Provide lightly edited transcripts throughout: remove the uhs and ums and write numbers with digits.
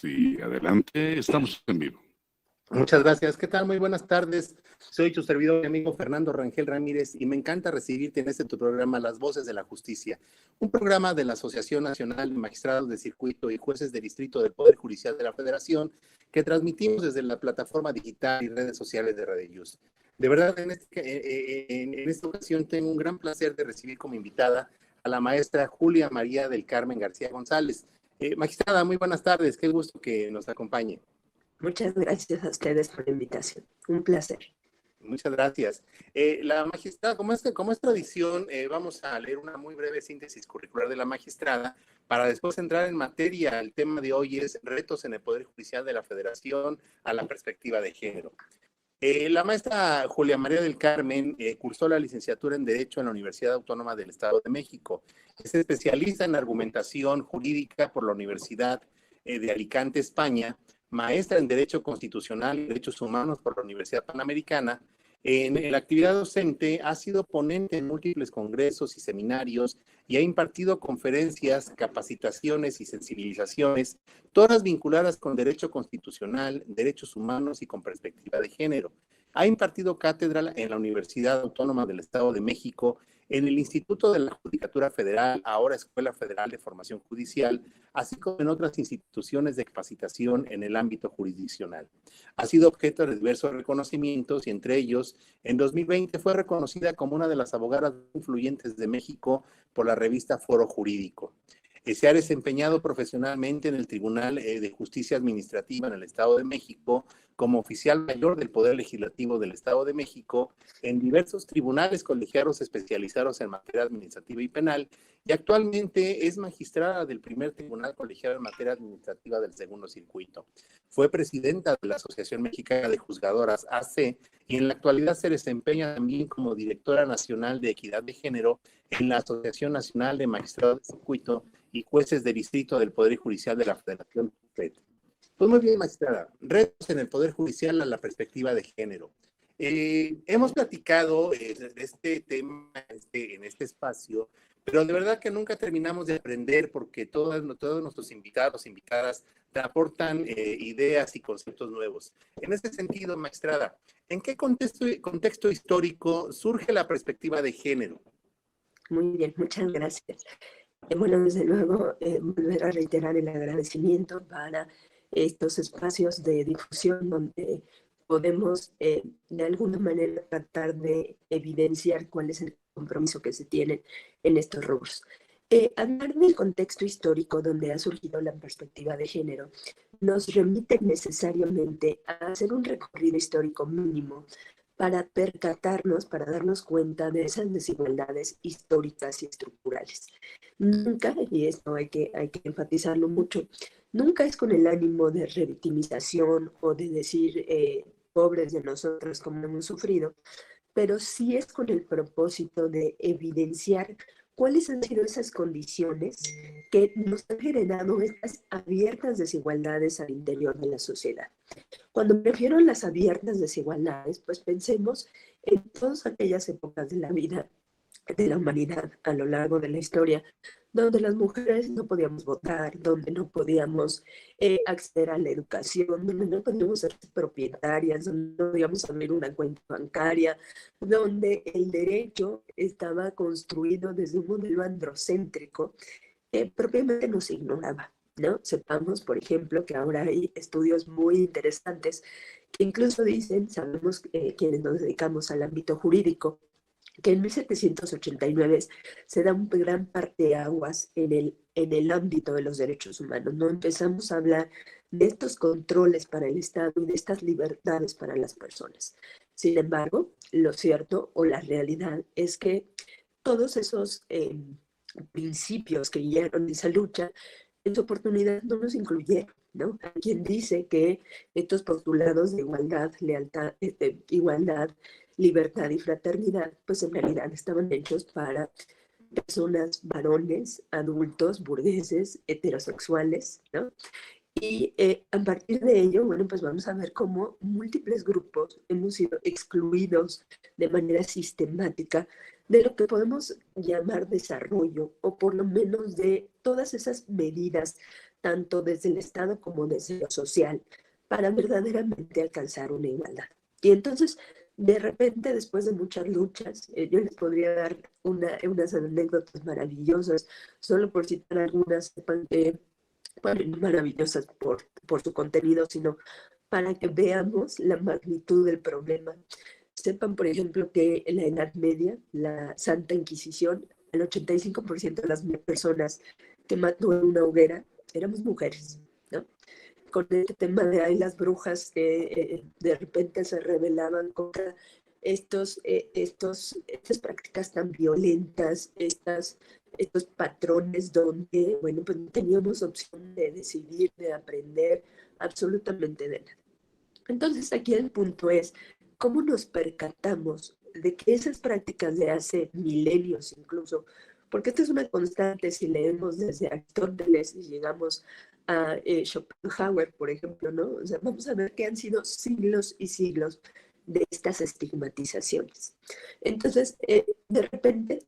Sí, adelante, estamos en vivo. Muchas gracias. ¿Qué tal? Muy buenas tardes. Soy tu servidor y amigo Fernando Rangel Ramírez y me encanta recibirte en tu programa Las Voces de la Justicia, un programa de la Asociación Nacional de Magistrados de Circuito y Jueces de Distrito del Poder Judicial de la Federación, que transmitimos desde la plataforma digital y redes sociales de Radio Yus. De verdad, en esta ocasión tengo un gran placer de recibir como invitada a la maestra Julia María del Carmen García González. Magistrada, muy buenas tardes. Qué gusto que nos acompañe. Muchas gracias a ustedes por la invitación. Un placer. Muchas gracias. La magistrada, como es tradición, vamos a leer una muy breve síntesis curricular de la magistrada para después entrar en materia. El tema de hoy es retos en el Poder Judicial de la Federación a la perspectiva de género. La maestra Julia María del Carmen cursó la licenciatura en Derecho en la Universidad Autónoma del Estado de México. Es especialista en argumentación jurídica por la Universidad de Alicante, España, maestra en Derecho Constitucional y Derechos Humanos por la Universidad Panamericana. En la actividad docente ha sido ponente en múltiples congresos y seminarios y ha impartido conferencias, capacitaciones y sensibilizaciones, todas vinculadas con derecho constitucional, derechos humanos y con perspectiva de género. Ha impartido cátedra en la Universidad Autónoma del Estado de México, en el Instituto de la Judicatura Federal, ahora Escuela Federal de Formación Judicial, así como en otras instituciones de capacitación en el ámbito jurisdiccional. Ha sido objeto de diversos reconocimientos y entre ellos, en 2020 fue reconocida como una de las abogadas influyentes de México por la revista Foro Jurídico. Se ha desempeñado profesionalmente en el Tribunal de Justicia Administrativa en el Estado de México como oficial mayor del Poder Legislativo del Estado de México, en diversos tribunales colegiados especializados en materia administrativa y penal, y actualmente es magistrada del primer tribunal colegiado en materia administrativa del segundo circuito. Fue presidenta de la Asociación Mexicana de Juzgadoras, AC, y en la actualidad se desempeña también como directora nacional de Equidad de Género en la Asociación Nacional de Magistrados de Circuito y Jueces de Distrito del Poder Judicial de la Federación. Pues muy bien, magistrada. Retos en el Poder Judicial a la perspectiva de género. Hemos platicado de este tema en este espacio, pero de verdad que nunca terminamos de aprender porque todos nuestros invitados, invitadas, te aportan ideas y conceptos nuevos. En este sentido, magistrada, ¿en qué contexto histórico surge la perspectiva de género? Muy bien, muchas gracias. Bueno, desde luego, volver a reiterar el agradecimiento para estos espacios de difusión donde podemos de alguna manera tratar de evidenciar cuál es el compromiso que se tiene en estos rubros. Hablar del contexto histórico donde ha surgido la perspectiva de género nos remite necesariamente a hacer un recorrido histórico mínimo para percatarnos, para darnos cuenta de esas desigualdades históricas y estructurales. Nunca, y esto hay que enfatizarlo mucho, nunca es con el ánimo de revictimización o de decir pobres de nosotros como hemos sufrido, pero sí es con el propósito de evidenciar cuáles han sido esas condiciones que nos han generado estas abiertas desigualdades al interior de la sociedad. Cuando me refiero a las abiertas desigualdades, pues pensemos en todas aquellas épocas de la vida de la humanidad a lo largo de la historia, donde las mujeres no podíamos votar, donde no podíamos acceder a la educación, donde no podíamos ser propietarias, donde no podíamos abrir una cuenta bancaria, donde el derecho estaba construido desde un modelo androcéntrico que propiamente nos ignoraba, ¿no? Sepamos, por ejemplo, que ahora hay estudios muy interesantes que incluso dicen, sabemos quienes nos dedicamos al ámbito jurídico, que en 1789 se da un gran parteaguas en el ámbito de los derechos humanos. No empezamos a hablar de estos controles para el Estado y de estas libertades para las personas. Sin embargo, lo cierto o la realidad es que todos esos principios que guiaron esa lucha, en su oportunidad no nos incluyeron, ¿no? Hay quien dice que estos postulados de igualdad, lealtad, igualdad, libertad y fraternidad, pues en realidad estaban hechos para personas, varones, adultos, burgueses, heterosexuales, ¿no? Y a partir de ello, bueno, pues vamos a ver cómo múltiples grupos hemos sido excluidos de manera sistemática de lo que podemos llamar desarrollo, o por lo menos de todas esas medidas tanto desde el Estado como desde lo social, para verdaderamente alcanzar una igualdad. Y entonces, de repente, después de muchas luchas, yo les podría dar unas anécdotas maravillosas, solo por citar algunas, sepan que, bueno, no maravillosas por su contenido, sino para que veamos la magnitud del problema. Sepan, por ejemplo, que en la Edad Media, la Santa Inquisición, el 85% de las personas que mató en una hoguera éramos mujeres, ¿no? Con este tema de ahí las brujas que de repente se rebelaban contra estas prácticas tan violentas, estos patrones donde, bueno, pues no teníamos opción de decidir, de aprender absolutamente de nada. Entonces aquí el punto es, ¿cómo nos percatamos de que esas prácticas de hace milenios incluso, porque esta es una constante si leemos desde Aristóteles y llegamos a Schopenhauer, por ejemplo, ¿no? O sea, vamos a ver que han sido siglos y siglos de estas estigmatizaciones. Entonces, de repente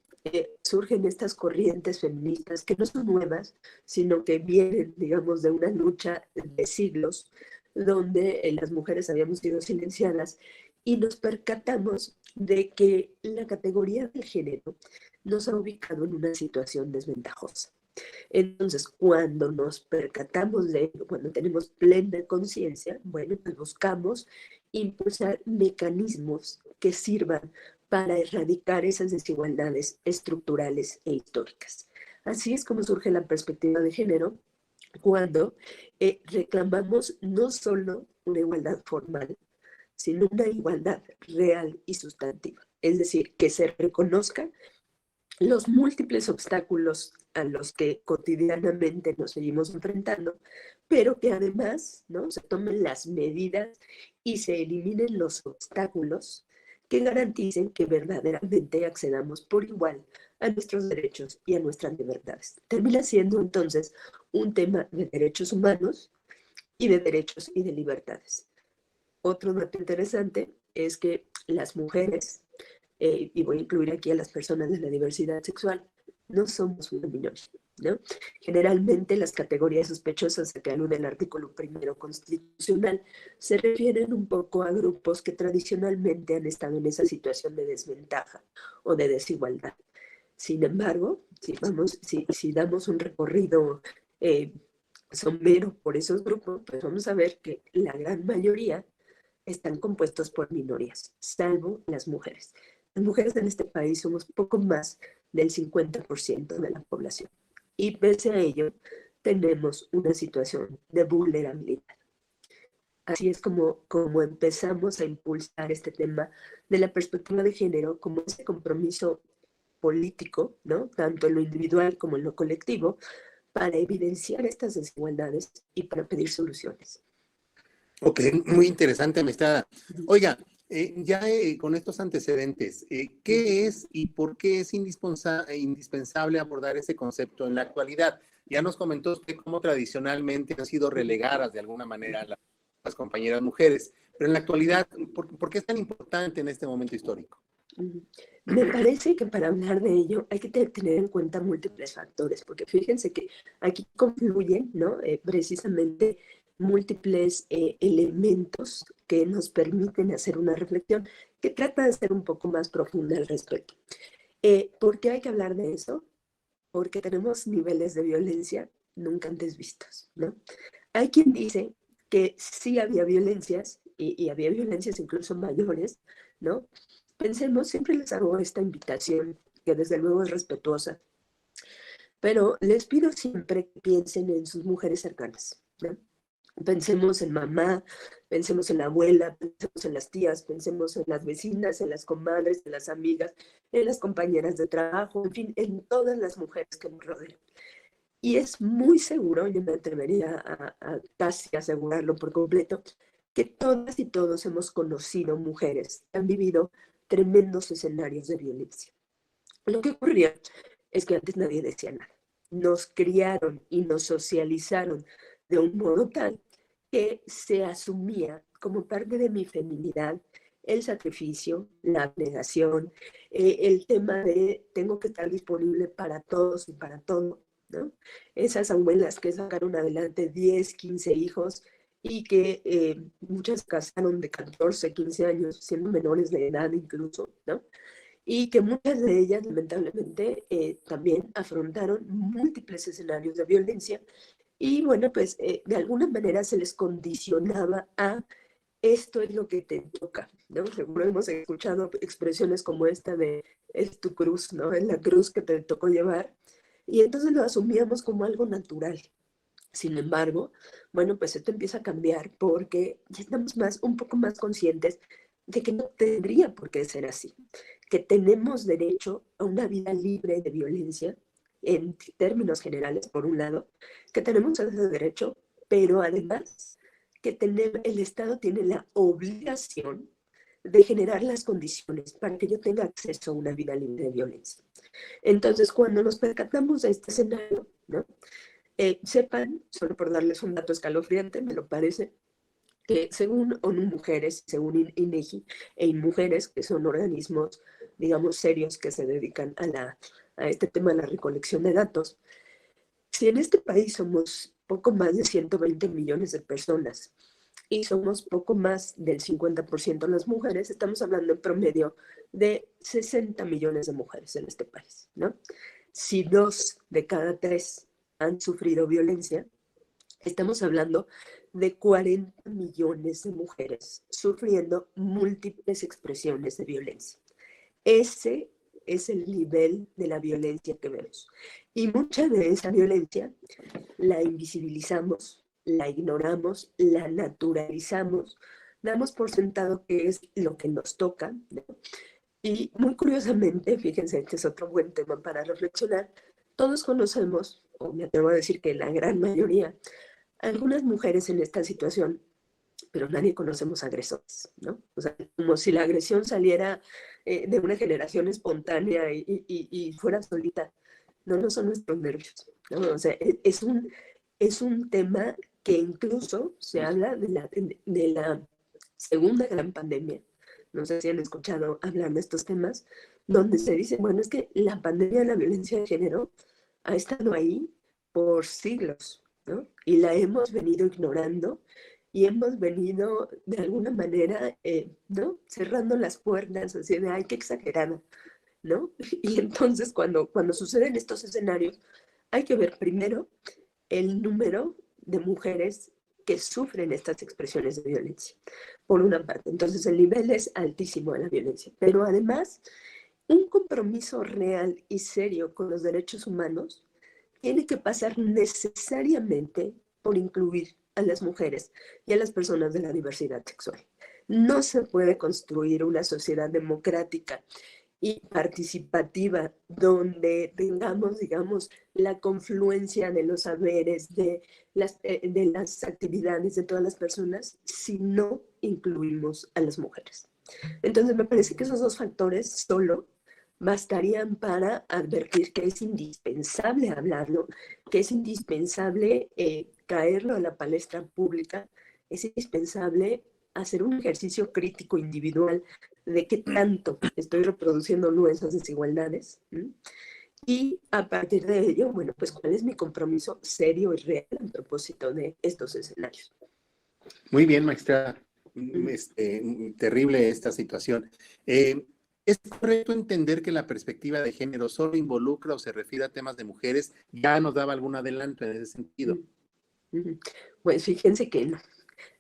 surgen estas corrientes feministas que no son nuevas, sino que vienen, digamos, de una lucha de siglos, donde las mujeres habíamos sido silenciadas y nos percatamos de que la categoría de género nos ha ubicado en una situación desventajosa. Entonces, cuando nos percatamos de ello, cuando tenemos plena conciencia, bueno, pues buscamos impulsar mecanismos que sirvan para erradicar esas desigualdades estructurales e históricas. Así es como surge la perspectiva de género cuando reclamamos no solo una igualdad formal, sino una igualdad real y sustantiva. Es decir, que se reconozcan los múltiples obstáculos a los que cotidianamente nos seguimos enfrentando, pero que además, ¿no?, se tomen las medidas y se eliminen los obstáculos que garanticen que verdaderamente accedamos por igual a nuestros derechos y a nuestras libertades. Termina siendo entonces un tema de derechos humanos y de derechos y de libertades. Otro dato interesante es que las mujeres, y voy a incluir aquí a las personas de la diversidad sexual, no somos una minoría, ¿no? Generalmente las categorías sospechosas a que alude el artículo 1 constitucional se refieren un poco a grupos que tradicionalmente han estado en esa situación de desventaja o de desigualdad. Sin embargo, si damos un recorrido somero por esos grupos, pues vamos a ver que la gran mayoría están compuestos por minorías, salvo las mujeres. Las mujeres en este país somos poco más del 50% de la población. Y pese a ello, tenemos una situación de vulnerabilidad. Así es como empezamos a impulsar este tema de la perspectiva de género como ese compromiso político, ¿no?, tanto en lo individual como en lo colectivo, para evidenciar estas desigualdades y para pedir soluciones. Ok, muy interesante, amistad. Oiga, con estos antecedentes, ¿qué es y por qué es indispensable abordar ese concepto en la actualidad? Ya nos comentó usted cómo tradicionalmente han sido relegadas de alguna manera las compañeras mujeres, pero en la actualidad, ¿por qué es tan importante en este momento histórico? Me parece que para hablar de ello hay que tener en cuenta múltiples factores, porque fíjense que aquí confluyen, ¿no?, precisamente múltiples elementos que nos permiten hacer una reflexión que trata de ser un poco más profunda al respecto. ¿Por qué hay que hablar de eso? Porque tenemos niveles de violencia nunca antes vistos, ¿no? Hay quien dice que sí había violencias y había violencias incluso mayores, ¿no? Pensemos, siempre les hago esta invitación, que desde luego es respetuosa, pero les pido siempre que piensen en sus mujeres cercanas, ¿no? Pensemos en mamá, pensemos en la abuela, pensemos en las tías, pensemos en las vecinas, en las comadres, en las amigas, en las compañeras de trabajo, en fin, en todas las mujeres que nos rodean. Y es muy seguro, yo me atrevería a casi asegurarlo por completo, que todas y todos hemos conocido mujeres que han vivido tremendos escenarios de violencia. Lo que ocurría es que antes nadie decía nada. Nos criaron y nos socializaron de un modo tal que se asumía como parte de mi feminidad el sacrificio, la abnegación, el tema de tengo que estar disponible para todos y para todo, ¿no? Esas abuelas que sacaron adelante 10, 15 hijos y que muchas casaron de 14, 15 años, siendo menores de edad incluso, ¿no? Y que muchas de ellas, lamentablemente, también afrontaron múltiples escenarios de violencia y, bueno, pues de alguna manera se les condicionaba a esto es lo que te toca, ¿no? Seguro hemos escuchado expresiones como esta de es tu cruz, ¿no? Es la cruz que te tocó llevar. Y entonces lo asumíamos como algo natural. Sin embargo, bueno, pues esto empieza a cambiar porque ya estamos un poco más conscientes de que no tendría por qué ser así, que tenemos derecho a una vida libre de violencia en términos generales, por un lado, que tenemos ese derecho, pero además que el Estado tiene la obligación de generar las condiciones para que yo tenga acceso a una vida libre de violencia. Entonces, cuando nos percatamos de este escenario, ¿no? Sepan, solo por darles un dato escalofriante, me lo parece, que según ONU Mujeres, según INEGI e InMujeres, que son organismos, digamos, serios que se dedican a este tema de la recolección de datos, si en este país somos poco más de 120 millones de personas y somos poco más del 50% las mujeres, estamos hablando en promedio de 60 millones de mujeres en este país, ¿no? Si 2 de cada 3 han sufrido violencia, estamos hablando de 40 millones de mujeres sufriendo múltiples expresiones de violencia. Ese es el nivel de la violencia que vemos. Y mucha de esa violencia la invisibilizamos, la ignoramos, la naturalizamos, damos por sentado que es lo que nos toca, ¿no? Y muy curiosamente, fíjense, este es otro buen tema para reflexionar, todos conocemos, o me atrevo a decir que la gran mayoría, algunas mujeres en esta situación, pero nadie conocemos agresores, ¿no? O sea, como si la agresión saliera de una generación espontánea y fuera solita. No, no son nuestros nervios, ¿no? O sea, es un tema que incluso se habla de la segunda gran pandemia. No sé si han escuchado hablar de estos temas, donde se dice, bueno, es que la pandemia de la violencia de género ha estado ahí por siglos, ¿no? Y la hemos venido ignorando y hemos venido de alguna manera, ¿no? Cerrando las puertas, así de, ay, qué exagerada, ¿no? Y entonces cuando suceden estos escenarios, hay que ver primero el número de mujeres que sufren estas expresiones de violencia, por una parte. Entonces el nivel es altísimo de la violencia, pero además un compromiso real y serio con los derechos humanos tiene que pasar necesariamente por incluir a las mujeres y a las personas de la diversidad sexual. No se puede construir una sociedad democrática y participativa donde tengamos, digamos, la confluencia de los saberes, de las actividades de todas las personas, si no incluimos a las mujeres. Entonces, me parece que esos dos factores solo bastarían para advertir que es indispensable hablarlo, que es indispensable traerlo a la palestra pública, es indispensable hacer un ejercicio crítico individual de qué tanto estoy reproduciendo nuestras desigualdades. Y a partir de ello, bueno, pues cuál es mi compromiso serio y real a propósito de estos escenarios. Muy bien, maestra. Terrible esta situación. ¿Es correcto entender que la perspectiva de género solo involucra o se refiere a temas de mujeres? Ya nos daba algún adelanto en ese sentido. Pues fíjense que no.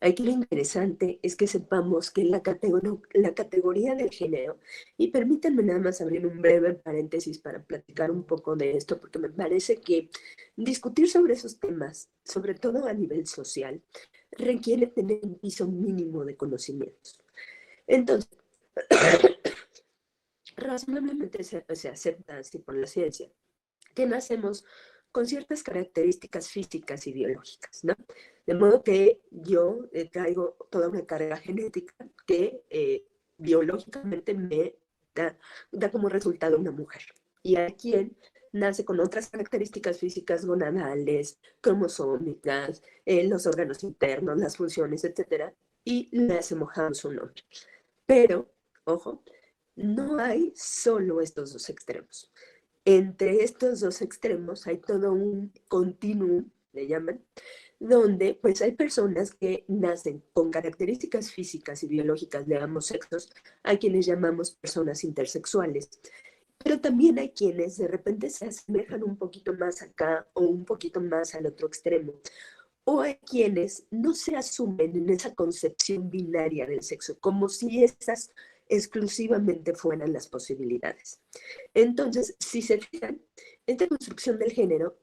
Aquí lo interesante es que sepamos que la categoría del género, y permítanme nada más abrir un breve paréntesis para platicar un poco de esto, porque me parece que discutir sobre esos temas, sobre todo a nivel social, requiere tener un piso mínimo de conocimientos. Entonces, razonablemente se acepta así por la ciencia que nacemos con ciertas características físicas y biológicas, ¿no? De modo que yo traigo toda una carga genética que biológicamente me da como resultado una mujer. Y hay quien nace con otras características físicas gonadales, cromosómicas, los órganos internos, las funciones, etcétera, y le asemejamos un hombre. Pero, ojo, no hay solo estos dos extremos. entre estos dos extremos hay todo un continuum, le llaman, donde pues hay personas que nacen con características físicas y biológicas de ambos sexos, a quienes llamamos personas intersexuales. Pero también hay quienes de repente se asemejan un poquito más acá o un poquito más al otro extremo. O hay quienes no se asumen en esa concepción binaria del sexo, como si esas exclusivamente fueran las posibilidades. Entonces, si se fijan, esta construcción del género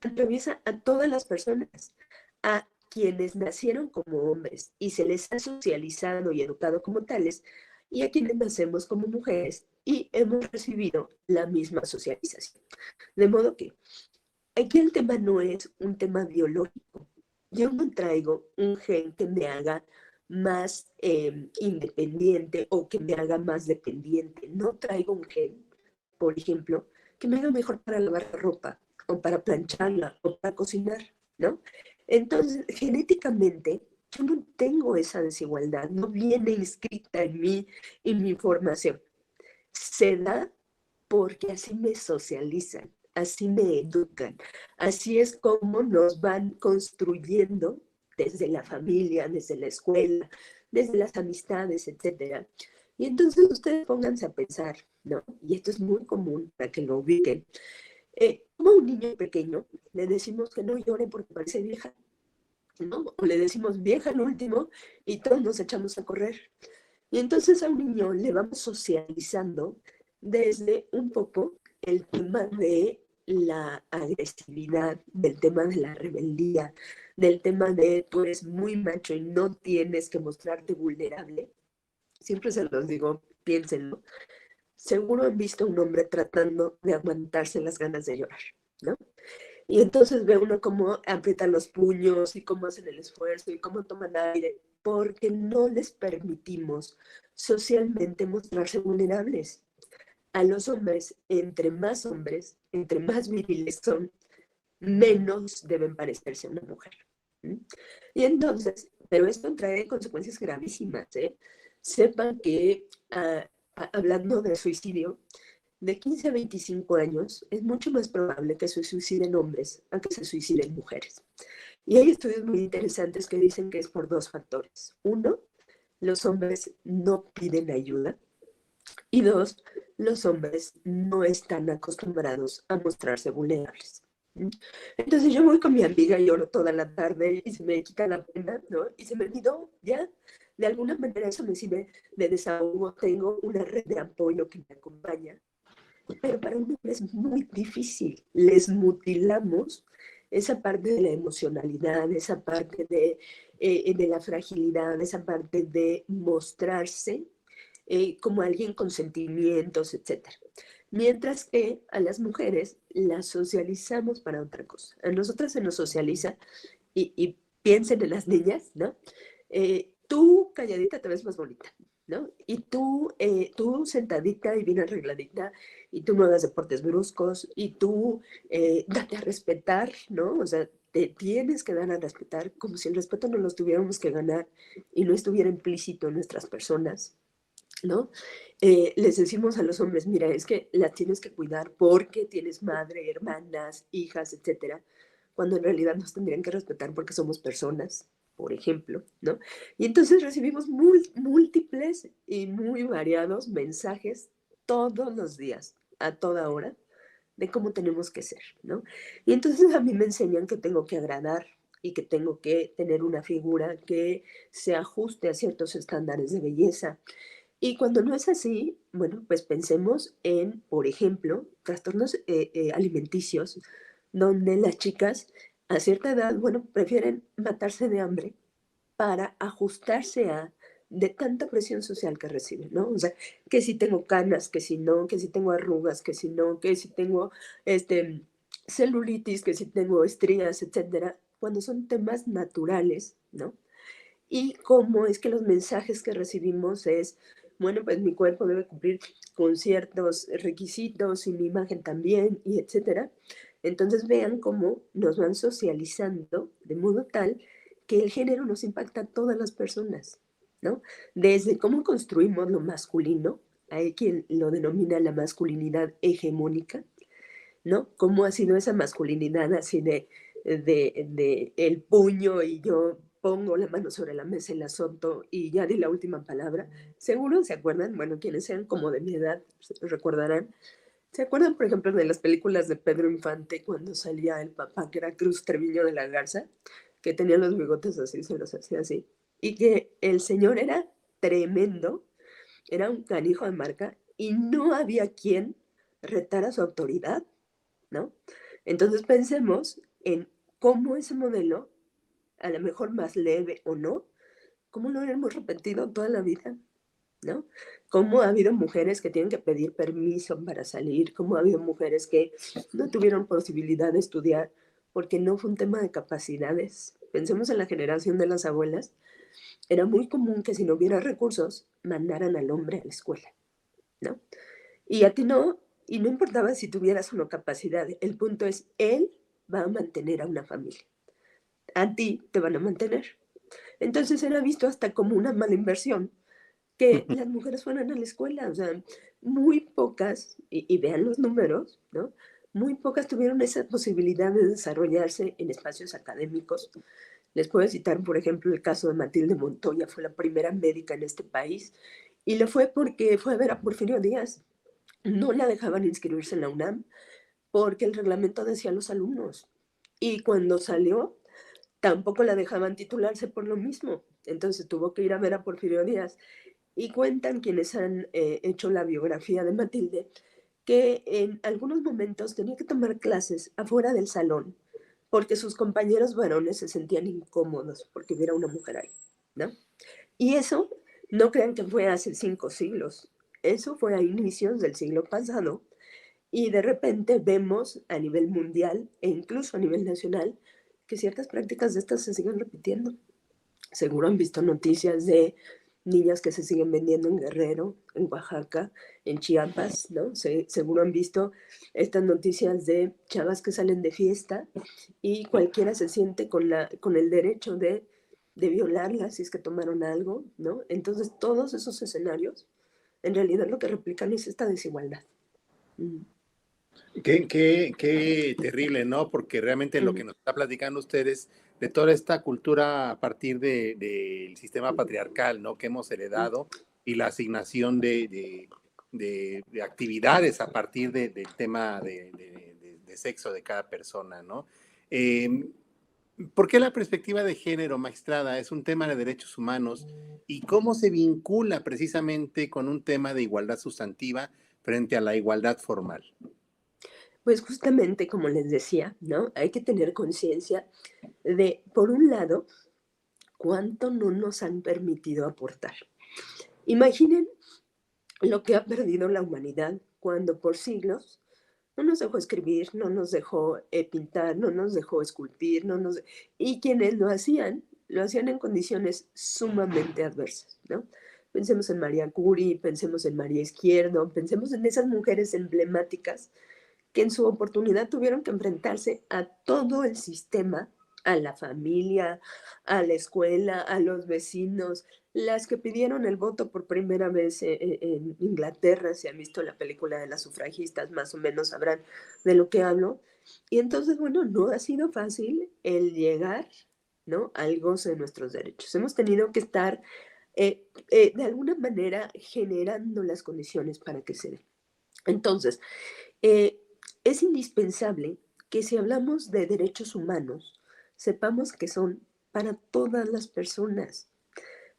atraviesa a todas las personas, a quienes nacieron como hombres y se les ha socializado y educado como tales, y a quienes nacemos como mujeres y hemos recibido la misma socialización. De modo que aquí el tema no es un tema biológico. Yo no traigo un gen que me haga más independiente o que me haga más dependiente. No traigo un gen, por ejemplo, que me haga mejor para lavar la ropa o para plancharla o para cocinar, ¿no? Entonces, genéticamente, yo no tengo esa desigualdad, no viene inscrita en mí y mi formación. Se da porque así me socializan, así me educan, así es como nos van construyendo desde la familia, desde la escuela, desde las amistades, etcétera. Y entonces ustedes pónganse a pensar, ¿no? Y esto es muy común para que lo ubiquen. Como a un niño pequeño le decimos que no llore porque parece vieja, ¿no? O le decimos vieja al último y todos nos echamos a correr. Y entonces a un niño le vamos socializando desde un poco el tema de la agresividad, del tema de la rebeldía, del tema de tú eres muy macho y no tienes que mostrarte vulnerable. Siempre se los digo, piénsenlo. Seguro han visto a un hombre tratando de aguantarse las ganas de llorar, ¿no? Y entonces ve uno cómo aprietan los puños y cómo hacen el esfuerzo y cómo toman aire, porque no les permitimos socialmente mostrarse vulnerables. A los hombres, entre más viriles son, menos deben parecerse a una mujer. ¿Mm? Y entonces, pero esto trae consecuencias gravísimas, ¿eh? Sepan que, hablando de suicidio, de 15 a 25 años es mucho más probable que se suiciden hombres a que se suiciden mujeres. Y hay estudios muy interesantes que dicen que es por dos factores. Uno, los hombres no piden ayuda. Y dos, los hombres no están acostumbrados a mostrarse vulnerables. Entonces yo voy con mi amiga y lloro toda la tarde y se me quita la pena, ¿no? Y se me olvidó, ya. De alguna manera eso me sirve de desahogo. Tengo una red de apoyo que me acompaña. Pero para un hombre es muy difícil. Les mutilamos esa parte de la emocionalidad, esa parte de la fragilidad, esa parte de mostrarse como alguien con sentimientos, etc. Mientras que a las mujeres las socializamos para otra cosa. A nosotras se nos socializa, y piensen en las niñas, ¿no? Tú calladita te ves más bonita, ¿no? Y tú sentadita y bien arregladita, y tú no hagas deportes bruscos, y tú date a respetar, ¿no? O sea, te tienes que dar a respetar como si el respeto no lo tuviéramos que ganar y no estuviera implícito en nuestras personas, ¿no? Les decimos a los hombres, mira, es que las tienes que cuidar porque tienes madre, hermanas, hijas, etcétera, cuando en realidad nos tendrían que respetar porque somos personas, por ejemplo, ¿no? Y entonces recibimos múltiples y muy variados mensajes todos los días, a toda hora, de cómo tenemos que ser, ¿no? Y entonces a mí me enseñan que tengo que agradar y que tengo que tener una figura que se ajuste a ciertos estándares de belleza. Y cuando no es así, bueno, pues pensemos en, por ejemplo, trastornos alimenticios, donde las chicas a cierta edad, bueno, prefieren matarse de hambre para ajustarse a de tanta presión social que reciben, ¿no? O sea, que si tengo canas, que si no, que si tengo arrugas, que si no, que si tengo celulitis, que si tengo estrías, etcétera, cuando son temas naturales, ¿no? Y cómo es que los mensajes que recibimos es, bueno, pues mi cuerpo debe cumplir con ciertos requisitos y mi imagen también, y etcétera. Entonces vean cómo nos van socializando de modo tal que el género nos impacta a todas las personas, ¿no? Desde cómo construimos lo masculino, hay quien lo denomina la masculinidad hegemónica, ¿no? Cómo ha sido esa masculinidad así de el puño y yo pongo la mano sobre la mesa y la azoto y ya di la última palabra. Seguro se acuerdan, bueno, quienes sean como de mi edad recordarán. ¿Se acuerdan, por ejemplo, de las películas de Pedro Infante cuando salía el papá, que era Cruz Treviño de la Garza, que tenía los bigotes así, se los hacía así, y que el señor era tremendo, era un canijo de marca, y no había quien retara su autoridad, ¿no? Entonces pensemos en cómo ese modelo, a lo mejor más leve o no, cómo lo hemos repetido toda la vida, ¿no? Cómo ha habido mujeres que tienen que pedir permiso para salir, cómo ha habido mujeres que no tuvieron posibilidad de estudiar porque no fue un tema de capacidades. Pensemos en la generación de las abuelas, era muy común que si no hubiera recursos, mandaran al hombre a la escuela, ¿no? Y a ti no, y no importaba si tuvieras o no capacidad, el punto es, él va a mantener a una familia, a ti te van a mantener. Entonces era visto hasta como una mala inversión que las mujeres fueran a la escuela, o sea, muy pocas, y vean los números, ¿no? Muy pocas tuvieron esa posibilidad de desarrollarse en espacios académicos. Les puedo citar, por ejemplo, el caso de Matilde Montoya, fue la primera médica en este país, y lo fue porque fue a ver a Porfirio Díaz. No la dejaban inscribirse en la UNAM porque el reglamento decía a los alumnos. Y cuando salió, tampoco la dejaban titularse por lo mismo. Entonces tuvo que ir a ver a Porfirio Díaz. Y cuentan quienes han hecho la biografía de Matilde que en algunos momentos tenía que tomar clases afuera del salón porque sus compañeros varones se sentían incómodos porque hubiera una mujer ahí, ¿no? Y eso, no crean que fue hace 5 siglos, eso fue a inicios del siglo pasado y de repente vemos a nivel mundial e incluso a nivel nacional que ciertas prácticas de estas se siguen repitiendo. Seguro han visto noticias de niñas que se siguen vendiendo en Guerrero, en Oaxaca, en Chiapas, ¿no? Seguro han visto estas noticias de chavas que salen de fiesta y cualquiera se siente con el derecho de violarlas si es que tomaron algo, ¿no? Entonces todos esos escenarios en realidad lo que replican es esta desigualdad. Qué terrible, ¿no? Porque realmente lo que nos está platicando ustedes de toda esta cultura a partir del sistema patriarcal, ¿no? Que hemos heredado y la asignación de actividades a partir del tema de sexo de cada persona, ¿no? ¿Por qué la perspectiva de género, magistrada, es un tema de derechos humanos y cómo se vincula precisamente con un tema de igualdad sustantiva frente a la igualdad formal? Pues justamente como les decía, ¿no? Hay que tener conciencia de, por un lado, cuánto no nos han permitido aportar. Imaginen lo que ha perdido la humanidad cuando por siglos no nos dejó escribir, no nos dejó pintar, no nos dejó esculpir, y quienes lo hacían en condiciones sumamente adversas, ¿no? Pensemos en María Curie, pensemos en María Izquierdo, pensemos en esas mujeres emblemáticas que en su oportunidad tuvieron que enfrentarse a todo el sistema, a la familia, a la escuela, a los vecinos, las que pidieron el voto por primera vez en Inglaterra, si han visto la película de las sufragistas, más o menos sabrán de lo que hablo. Y entonces, bueno, no ha sido fácil el llegar, ¿no?, al goce de nuestros derechos. Hemos tenido que estar, de alguna manera, generando las condiciones para que se den. Entonces, es indispensable que si hablamos de derechos humanos, sepamos que son para todas las personas.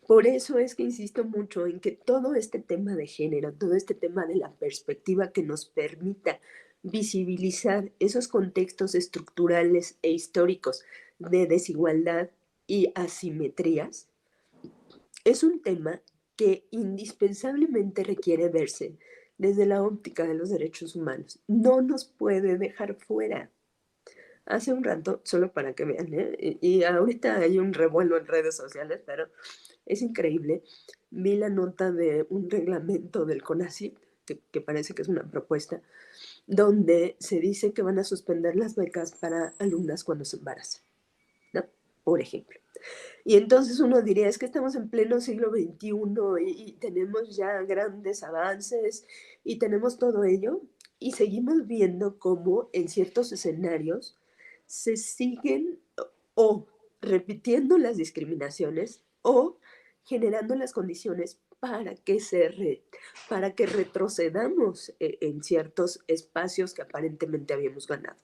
Por eso es que insisto mucho en que todo este tema de género, todo este tema de la perspectiva que nos permita visibilizar esos contextos estructurales e históricos de desigualdad y asimetrías, es un tema que indispensablemente requiere verse desde la óptica de los derechos humanos. No nos puede dejar fuera. Hace un rato, solo para que vean, y ahorita hay un revuelo en redes sociales, pero es increíble, vi la nota de un reglamento del CONACYT, que parece que es una propuesta, donde se dice que van a suspender las becas para alumnas cuando se embarazan, ¿no? Por ejemplo. Y entonces uno diría, es que estamos en pleno siglo XXI y tenemos ya grandes avances y tenemos todo ello. y seguimos viendo cómo en ciertos escenarios se siguen o repitiendo las discriminaciones o generando las condiciones para que retrocedamos en ciertos espacios que aparentemente habíamos ganado.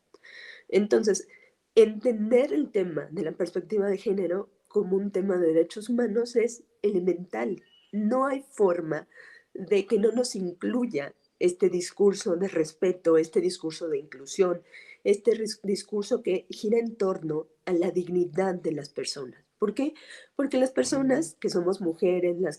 Entonces, entender el tema de la perspectiva de género como un tema de derechos humanos es elemental. No hay forma de que no nos incluya este discurso de respeto, este discurso de inclusión, este discurso que gira en torno a la dignidad de las personas. ¿Por qué? Porque las personas que somos mujeres, las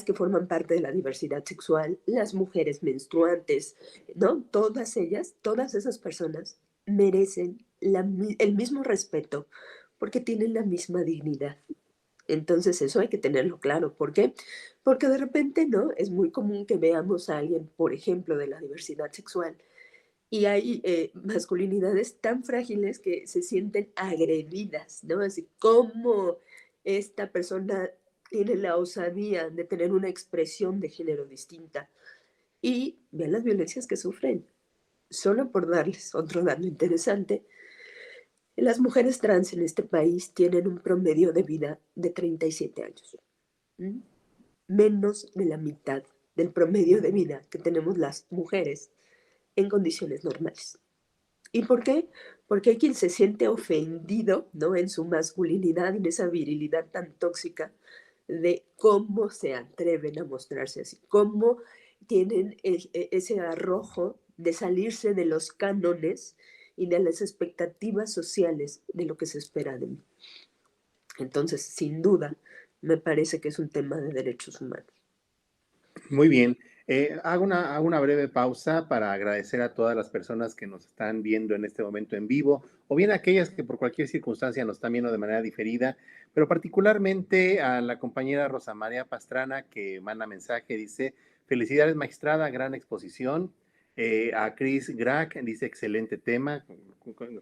que forman parte de la diversidad sexual, las mujeres menstruantes, ¿no? Todas ellas, todas esas personas merecen el mismo respeto porque tienen la misma dignidad. Entonces eso hay que tenerlo claro. ¿Por qué? Porque de repente, ¿no? Es muy común que veamos a alguien, por ejemplo, de la diversidad sexual y hay masculinidades tan frágiles que se sienten agredidas, ¿no? Así como esta persona tiene la osadía de tener una expresión de género distinta y vean las violencias que sufren. Solo por darles otro dato interesante, las mujeres trans en este país tienen un promedio de vida de 37 años. ¿Mm? Menos de la mitad del promedio de vida que tenemos las mujeres en condiciones normales. ¿Y por qué? Porque hay quien se siente ofendido, ¿no? En su masculinidad, en esa virilidad tan tóxica de cómo se atreven a mostrarse así, cómo tienen ese arrojo de salirse de los cánones y de las expectativas sociales de lo que se espera de mí. Entonces, sin duda, me parece que es un tema de derechos humanos. Muy bien. Hago una breve pausa para agradecer a todas las personas que nos están viendo en este momento en vivo, o bien aquellas que por cualquier circunstancia nos están viendo de manera diferida, pero particularmente a la compañera Rosa María Pastrana que manda mensaje, dice, felicidades magistrada, gran exposición. A Chris Grack dice, excelente tema,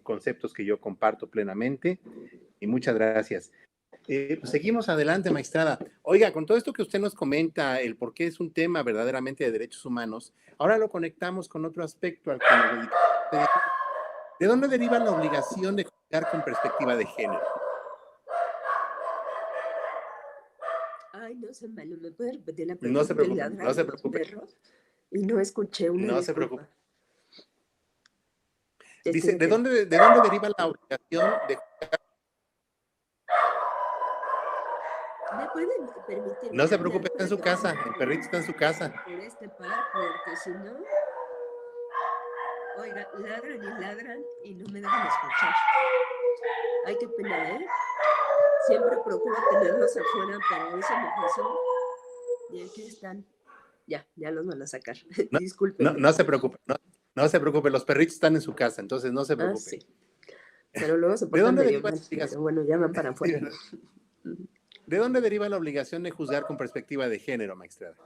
conceptos que yo comparto plenamente, y muchas gracias. Pues seguimos adelante, magistrada. Oiga, con todo esto que usted nos comenta, el por qué es un tema verdaderamente de derechos humanos, ahora lo conectamos con otro aspecto al que nos dedicamos. ¿De dónde deriva la obligación de juzgar con perspectiva de género? Ay, no sé, Malo, ¿me puede repetir la No se pregunta? preocupe, no se Los preocupe, perros y no escuché una no se disculpa. preocupe. Estoy Dice, aquí. ¿de dónde deriva la obligación de... ¿Me pueden permitir No se caminar preocupe, por está en su aquí? casa, el perrito está en su casa. Por este par, porque si no, oiga, ladran y no me dejan escuchar. Ay, qué pena, ¿eh? Siempre procuro tenerlos afuera, pero esa razón. Y aquí están. Ya los van a sacar. No, Discúlpenme. no se preocupe, no se preocupe, los perritos están en su casa, entonces no se Ah, preocupe. sí. Pero luego se ¿De portan dónde medio deriva la mal. Pero obligación? bueno, ya van para afuera. ¿De dónde deriva la obligación de juzgar con perspectiva de género, magistrada?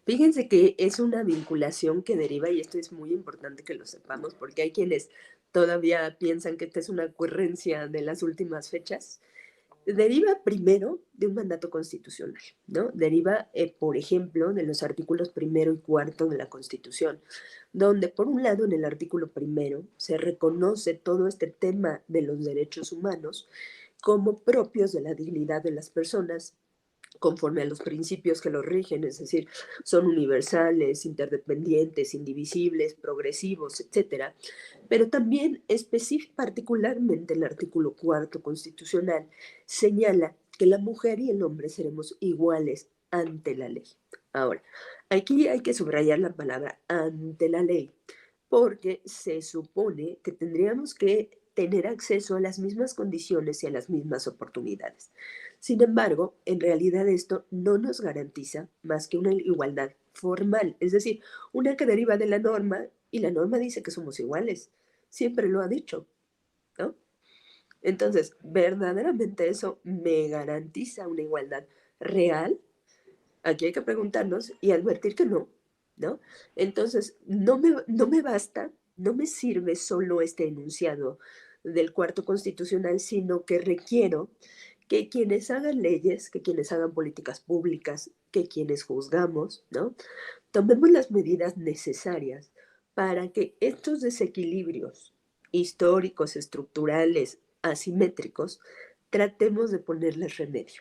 Fíjense que es una vinculación que deriva, y esto es muy importante que lo sepamos, porque hay quienes todavía piensan que esta es una ocurrencia de las últimas fechas. Deriva primero de un mandato constitucional, ¿no? Deriva, por ejemplo, de los artículos 1 y 4 de la Constitución, donde por un lado en el artículo 1 se reconoce todo este tema de los derechos humanos como propios de la dignidad de las personas conforme a los principios que los rigen, es decir, son universales, interdependientes, indivisibles, progresivos, etcétera. Pero también particularmente el artículo 4 constitucional señala que la mujer y el hombre seremos iguales ante la ley. Ahora, aquí hay que subrayar la palabra ante la ley, porque se supone que tendríamos que tener acceso a las mismas condiciones y a las mismas oportunidades. Sin embargo, en realidad esto no nos garantiza más que una igualdad formal, es decir, una que deriva de la norma y la norma dice que somos iguales, siempre lo ha dicho, ¿no? Entonces, verdaderamente eso me garantiza una igualdad real. Aquí hay que preguntarnos y advertir que no, ¿no? Entonces, no me basta, no me sirve solo este enunciado del cuarto constitucional, sino que requiero que quienes hagan leyes, que quienes hagan políticas públicas, que quienes juzgamos, ¿no? tomemos las medidas necesarias para que estos desequilibrios históricos, estructurales, asimétricos, tratemos de ponerles remedio.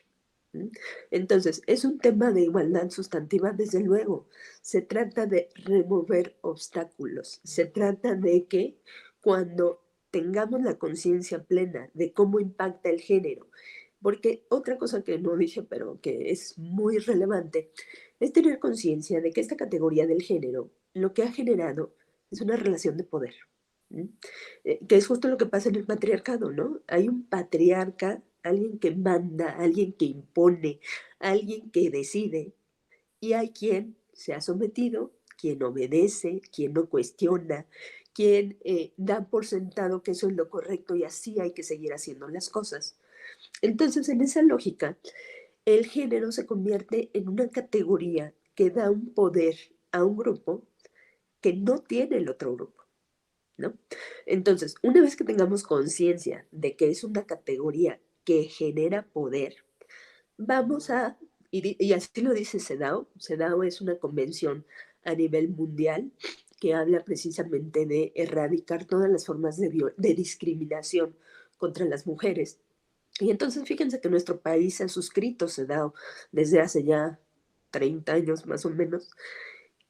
Entonces, es un tema de igualdad sustantiva, desde luego. Se trata de remover obstáculos. Se trata de que cuando tengamos la conciencia plena de cómo impacta el género, porque otra cosa que no dije, pero que es muy relevante, es tener conciencia de que esta categoría del género lo que ha generado es una relación de poder, que es justo lo que pasa en el patriarcado, ¿no? Hay un patriarca, alguien que manda, alguien que impone, alguien que decide, y hay quien se ha sometido, quien obedece, quien no cuestiona, quien da por sentado que eso es lo correcto y así hay que seguir haciendo las cosas. Entonces, en esa lógica, el género se convierte en una categoría que da un poder a un grupo que no tiene el otro grupo, ¿no? Entonces, una vez que tengamos conciencia de que es una categoría que genera poder, vamos a, y así lo dice CEDAW. CEDAW es una convención a nivel mundial que habla precisamente de erradicar todas las formas de discriminación contra las mujeres. Y entonces fíjense que nuestro país ha suscrito CEDAW desde hace ya 30 años más o menos,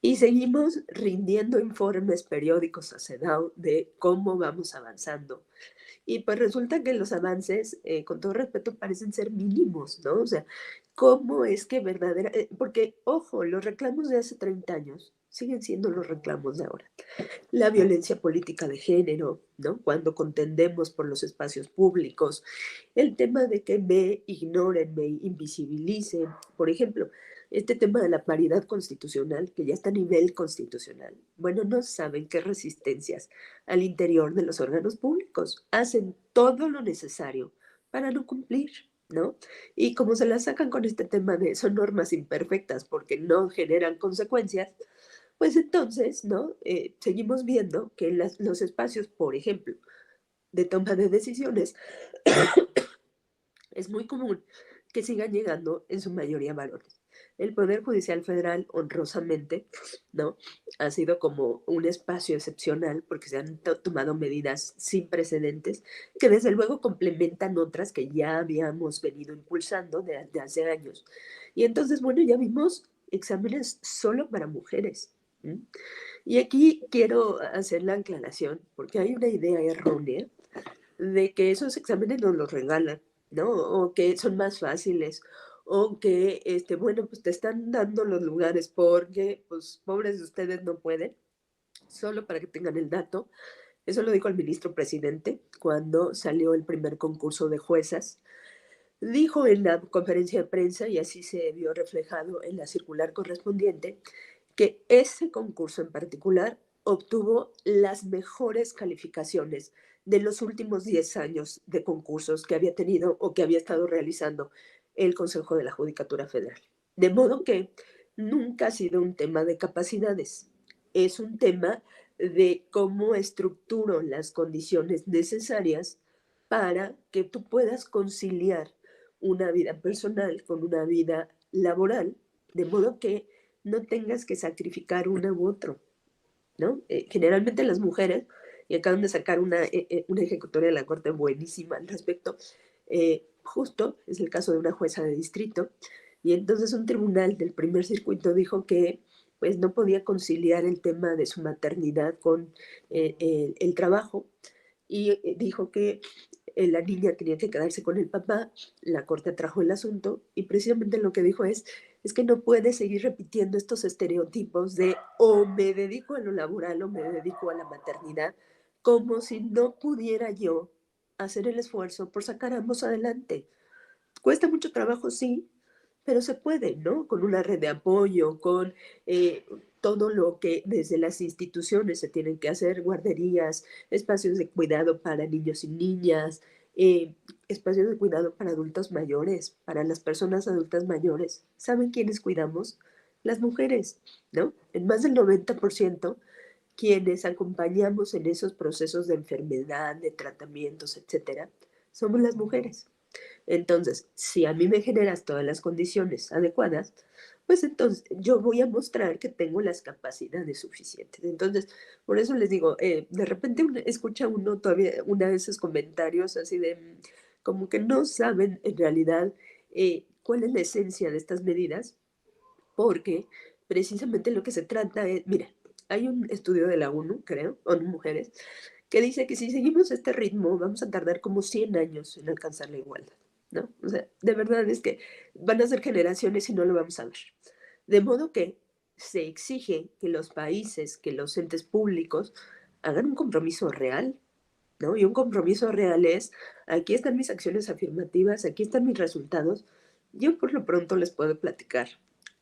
y seguimos rindiendo informes periódicos a CEDAW de cómo vamos avanzando. Y pues resulta que los avances, con todo respeto, parecen ser mínimos, ¿no? O sea, ¿cómo es que porque, ojo, los reclamos de hace 30 años siguen siendo los reclamos de ahora? La violencia política de género, ¿no? Cuando contendemos por los espacios públicos, el tema de que me ignoren, me invisibilicen, por ejemplo, este tema de la paridad constitucional, que ya está a nivel constitucional. Bueno, no saben qué resistencias al interior de los órganos públicos hacen todo lo necesario para no cumplir, ¿no? Y como se las sacan con este tema de son normas imperfectas porque no generan consecuencias, pues entonces, ¿no? Seguimos viendo que los espacios, por ejemplo, de toma de decisiones, es muy común que sigan llegando en su mayoría varones. El Poder Judicial Federal, honrosamente, ¿no? Ha sido como un espacio excepcional porque se han tomado medidas sin precedentes que desde luego complementan otras que ya habíamos venido impulsando desde hace años. Y entonces, bueno, ya vimos exámenes solo para mujeres. Y aquí quiero hacer la aclaración porque hay una idea errónea de que esos exámenes nos los regalan, ¿no? O que son más fáciles, o que, bueno, pues te están dando los lugares porque, pues, pobres de ustedes no pueden, solo para que tengan el dato. Eso lo dijo el ministro presidente cuando salió el primer concurso de juezas. Dijo en la conferencia de prensa, y así se vio reflejado en la circular correspondiente, que ese concurso en particular obtuvo las mejores calificaciones de los últimos 10 años de concursos que había tenido o que había estado realizando el Consejo de la Judicatura Federal. De modo que nunca ha sido un tema de capacidades, es un tema de cómo estructuro las condiciones necesarias para que tú puedas conciliar una vida personal con una vida laboral, de modo que no tengas que sacrificar una u otro, ¿no? Generalmente las mujeres, y acaban de sacar una ejecutoria de la Corte buenísima al respecto, justo es el caso de una jueza de distrito, y entonces un tribunal del primer circuito dijo que pues no podía conciliar el tema de su maternidad con el trabajo, y dijo que la niña tenía que quedarse con el papá. La corte trajo el asunto y precisamente lo que dijo es que no puede seguir repitiendo estos estereotipos de o me dedico a lo laboral o me dedico a la maternidad, como si no pudiera yo hacer el esfuerzo por sacar a ambos adelante. Cuesta mucho trabajo, sí, pero se puede, ¿no? Con una red de apoyo, con todo lo que desde las instituciones se tienen que hacer, guarderías, espacios de cuidado para niños y niñas, espacios de cuidado para adultos mayores, para las personas adultas mayores. ¿Saben quiénes cuidamos? Las mujeres, ¿no? En más del 90%, quienes acompañamos en esos procesos de enfermedad, de tratamientos, etcétera, somos las mujeres. Entonces, si a mí me generas todas las condiciones adecuadas, pues entonces yo voy a mostrar que tengo las capacidades suficientes. Entonces, por eso les digo, de repente escucha uno todavía una de esos comentarios así de como que no saben en realidad cuál es la esencia de estas medidas, porque precisamente lo que se trata es, mira, hay un estudio de la ONU, creo, ONU Mujeres, que dice que si seguimos este ritmo vamos a tardar como 100 años en alcanzar la igualdad, ¿no? O sea, de verdad es que van a ser generaciones y no lo vamos a ver. De modo que se exige que los países, que los entes públicos hagan un compromiso real, ¿no? Y un compromiso real es, aquí están mis acciones afirmativas, aquí están mis resultados. Yo por lo pronto les puedo platicar,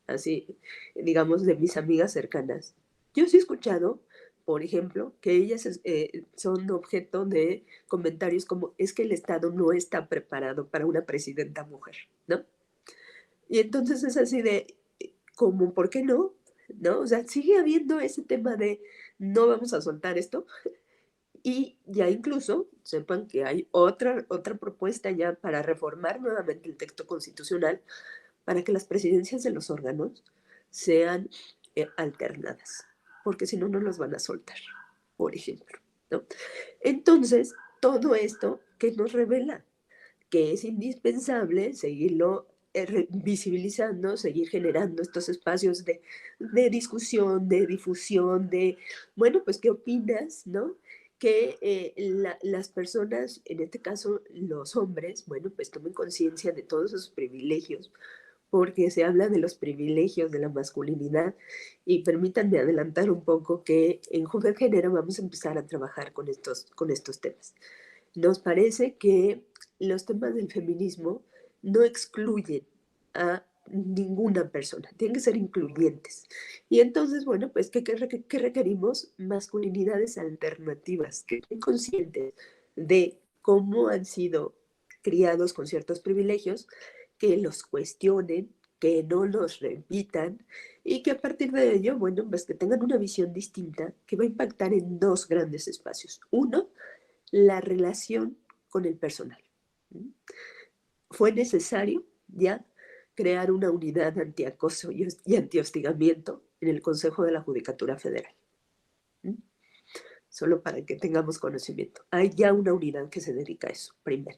así, digamos, de mis amigas cercanas. Yo sí he escuchado, por ejemplo, que ellas son objeto de comentarios como, es que el Estado no está preparado para una presidenta mujer, ¿no? Y entonces es así de, ¿cómo? ¿Por qué no? ¿No? O sea, sigue habiendo ese tema de no vamos a soltar esto. Y ya incluso sepan que hay otra propuesta ya para reformar nuevamente el texto constitucional para que las presidencias de los órganos sean alternadas, porque si no, no los van a soltar, por ejemplo, ¿no? Entonces, todo esto que nos revela que es indispensable seguirlo visibilizando, seguir generando estos espacios de discusión, de difusión, de, bueno, pues, ¿qué opinas, no? Que las personas, en este caso los hombres, bueno, pues tomen conciencia de todos esos privilegios, porque se habla de los privilegios de la masculinidad y permítanme adelantar un poco que en Joven Género vamos a empezar a trabajar con estos temas. Nos parece que los temas del feminismo no excluyen a ninguna persona, tienen que ser incluyentes. Y entonces, bueno, pues, ¿qué requerimos? Masculinidades alternativas, que estén conscientes de cómo han sido criados con ciertos privilegios, que los cuestionen, que no los repitan y que a partir de ello, bueno, pues que tengan una visión distinta que va a impactar en dos grandes espacios. Uno, la relación con el personal. Fue necesario ya crear una unidad antiacoso y antihostigamiento en el Consejo de la Judicatura Federal. Solo para que tengamos conocimiento. Hay ya una unidad que se dedica a eso, primero.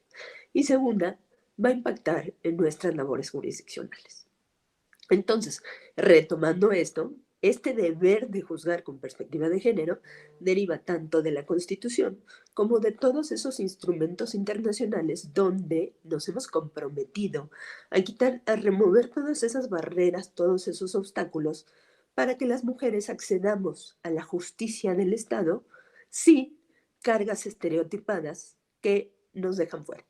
Y segunda, va a impactar en nuestras labores jurisdiccionales. Entonces, retomando esto, este deber de juzgar con perspectiva de género deriva tanto de la Constitución como de todos esos instrumentos internacionales donde nos hemos comprometido a remover todas esas barreras, todos esos obstáculos para que las mujeres accedamos a la justicia del Estado sin cargas estereotipadas que nos dejan fuera.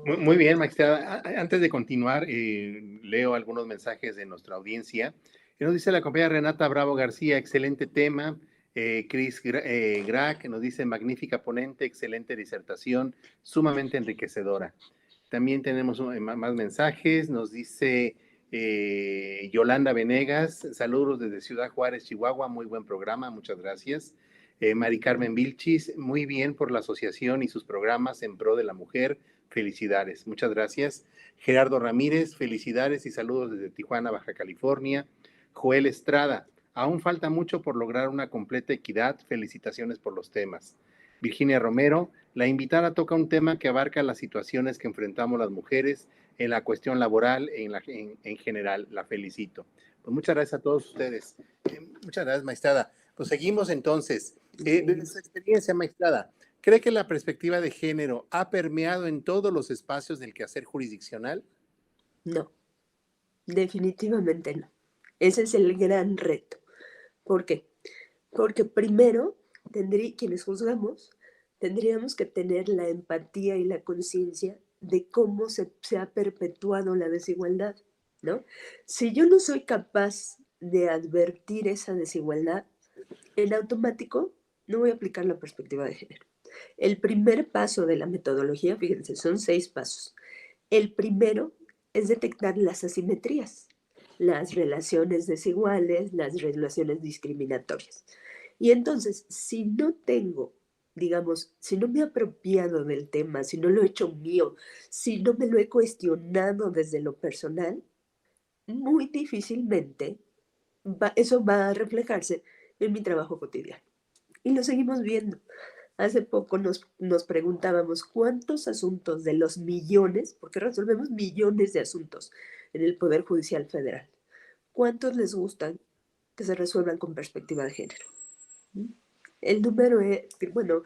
Muy bien, magistrada. Antes de continuar, leo algunos mensajes de nuestra audiencia. Nos dice la compañera Renata Bravo García, excelente tema. Chris Grack nos dice, magnífica ponente, excelente disertación, sumamente enriquecedora. También tenemos más mensajes. Nos dice Yolanda Venegas, saludos desde Ciudad Juárez, Chihuahua, muy buen programa, muchas gracias. Mari Carmen Vilchis, muy bien por la asociación y sus programas en pro de la mujer. Felicidades, muchas gracias. Gerardo Ramírez, felicidades y saludos desde Tijuana, Baja California. Joel Estrada, aún falta mucho por lograr una completa equidad, felicitaciones por los temas. Virginia Romero, la invitada toca un tema que abarca las situaciones que enfrentamos las mujeres en la cuestión laboral en general. La felicito. Pues muchas gracias a todos ustedes. Muchas gracias, magistrada. Pues seguimos entonces. Desde su experiencia, magistrada, ¿cree que la perspectiva de género ha permeado en todos los espacios del quehacer jurisdiccional? No, definitivamente no. Ese es el gran reto. ¿Por qué? Porque primero, quienes juzgamos, tendríamos que tener la empatía y la conciencia de cómo se ha perpetuado la desigualdad, ¿no? Si yo no soy capaz de advertir esa desigualdad, en automático no voy a aplicar la perspectiva de género. El primer paso de la metodología, fíjense, son 6 pasos. El primero es detectar las asimetrías, las relaciones desiguales, las relaciones discriminatorias. Y entonces, si no tengo digamos, si no me he apropiado del tema, si no lo he hecho mío, si no me lo he cuestionado desde lo personal, muy difícilmente eso va a reflejarse en mi trabajo cotidiano. Y lo seguimos viendo. Hace poco nos preguntábamos cuántos asuntos de los millones, porque resolvemos millones de asuntos en el Poder Judicial Federal, cuántos les gustan que se resuelvan con perspectiva de género. El número es, bueno,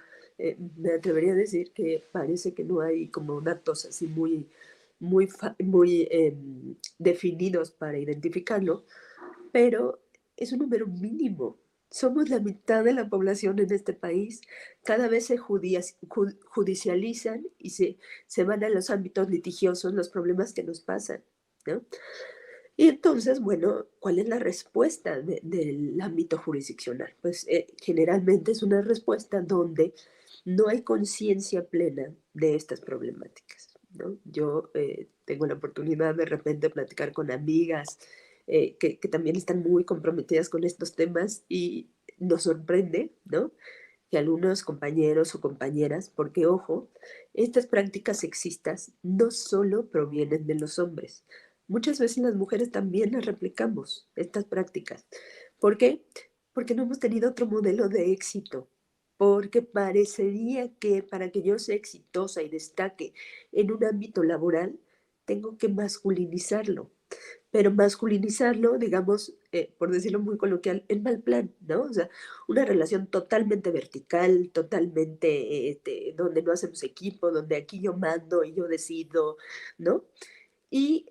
me atrevería a decir que parece que no hay como datos así muy definidos para identificarlo, pero es un número mínimo. Somos la mitad de la población en este país. Cada vez se judicializan y se van a los ámbitos litigiosos los problemas que nos pasan, ¿no? Y entonces, bueno, ¿cuál es la respuesta del ámbito jurisdiccional? Pues generalmente es una respuesta donde no hay conciencia plena de estas problemáticas, ¿no? Yo tengo la oportunidad de repente platicar con amigas que también están muy comprometidas con estos temas y nos sorprende, ¿no? Que algunos compañeros o compañeras, porque ojo, estas prácticas sexistas no solo provienen de los hombres. Muchas veces las mujeres también las replicamos, estas prácticas. ¿Por qué? Porque no hemos tenido otro modelo de éxito. Porque parecería que para que yo sea exitosa y destaque en un ámbito laboral, tengo que masculinizarlo, pero masculinizarlo, digamos, por decirlo muy coloquial, en mal plan, ¿no? O sea, una relación totalmente vertical, totalmente donde no hacemos equipo, donde aquí yo mando y yo decido, ¿no? Y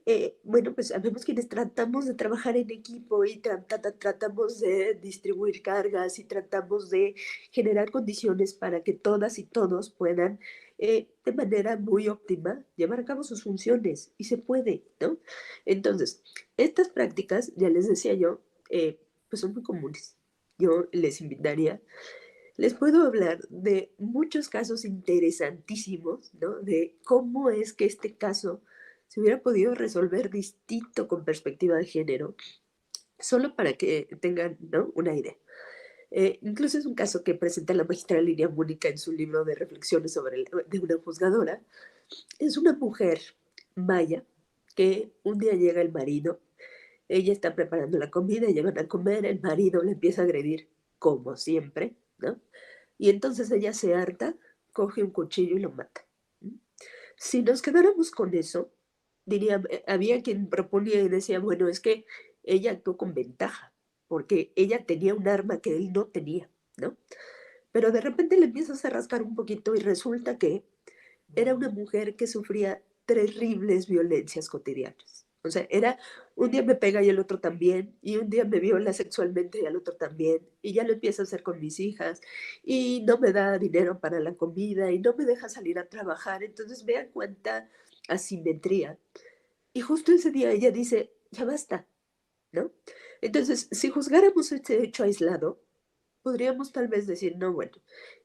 bueno, pues sabemos quienes tratamos de trabajar en equipo y tratamos de distribuir cargas y tratamos de generar condiciones para que todas y todos puedan de manera muy óptima llevar a cabo sus funciones y se puede, ¿no? Entonces, estas prácticas, ya les decía yo, pues son muy comunes. Yo les invitaría, les puedo hablar de muchos casos interesantísimos, ¿no? De cómo es que este caso se hubiera podido resolver distinto con perspectiva de género, solo para que tengan, ¿no?, una idea. Incluso es un caso que presenta la magistrada Lilia Múnica en su libro de reflexiones de una juzgadora. Es una mujer maya que un día llega el marido, ella está preparando la comida, llegan a comer, el marido le empieza a agredir, como siempre, ¿no? Y entonces ella se harta, coge un cuchillo y lo mata. Si nos quedáramos con eso, diría, había quien proponía y decía, bueno, es que ella actuó con ventaja, porque ella tenía un arma que él no tenía, ¿no? Pero de repente le empiezas a rascar un poquito y resulta que era una mujer que sufría terribles violencias cotidianas. O sea, era un día me pega y el otro también, y un día me viola sexualmente y el otro también, y ya lo empiezo a hacer con mis hijas, y no me da dinero para la comida, y no me deja salir a trabajar. Entonces, vean cuánta asimetría. Y justo ese día ella dice, ya basta, ¿no? Entonces, si juzgáramos este hecho aislado, podríamos tal vez decir, no, bueno,